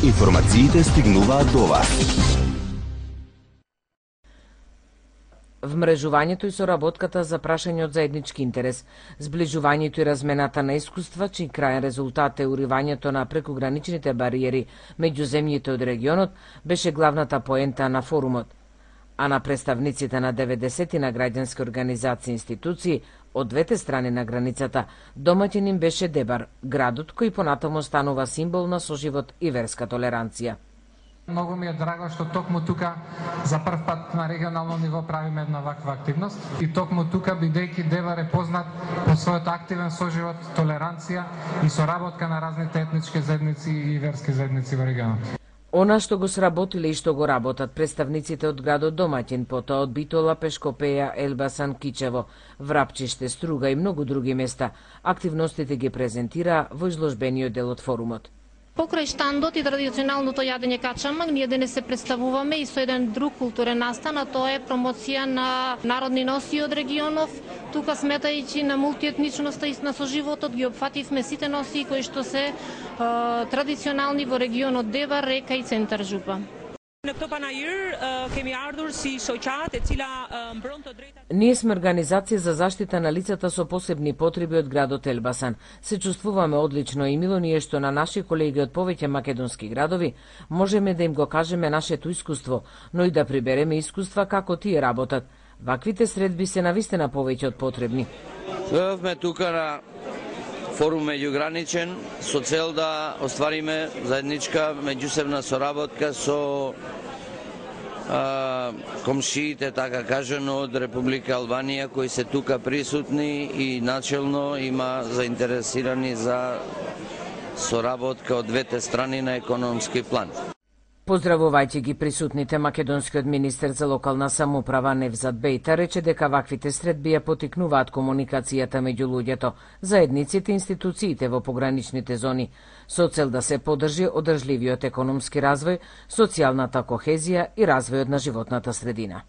Информациите стигнуваат до вас. Вмрежувањето и соработката за прашање од заеднички интерес, зближувањето и размената на искуства, чиј крајен резултат е уривањето на прекуграничните бариери меѓу земјите од регионот, беше главната поента на форумот. А на представниците на 90 на граѓански организации и институции од двете страни на границата, домаќин им беше Дебар, градот кој понатаму станува символ на соживот и верска толеранција. Многу ми е драго што токму тука за прв пат на регионално ниво правиме една ваква активност и токму тука, бидејќи Дебар е познат по својот активен соживот, толеранција и соработка на разните етнички заедници и верски заедници во регионот. Она што го сработиле и што го работат представниците од градот домаќин, потоа од Битола, Пешкопеја, Елбасан, Кичево, Врапчиште, Струга и многу други места, активностите ги презентираа во изложбениот дел од форумот. Покрај штандот и традиционалното јадење качамак, ние денес се представуваме и со еден друг културен настан, а тоа е промоција на народни носи од регионов. Тука, сметајќи на мултиетничноста и на соживотот, ги опфативме сите носи кои што се традиционални во регионот Дебар, Река и Центар Жупа. Ние сме организација за заштита на лицата со посебни потреби од градот Елбасан. Се чувствуваме одлично и мило ние што на наши колеги од повеќе македонски градови можеме да им го кажеме нашето искуство, но и да прибереме искуства како тие работат. Ваквите средби се навистина повеќе од потребни. Дојавме тука на форум меѓуграничен со цел да оствариме заедничка меѓусебна соработка со комшиите, така кажано, од Република Албанија, кои се тука присутни и начелно има заинтересирани за соработка од двете страни на економски план. Поздравувајќи ги присутните, македонскиот министер за локална самоуправа Невзат Бејта рече дека ваквите средби ја потикнуваат комуникацијата меѓу луѓето, заедниците и институциите во пограничните зони, со цел да се поддржи одржливиот економски развој, социјалната кохезија и развојот на животната средина.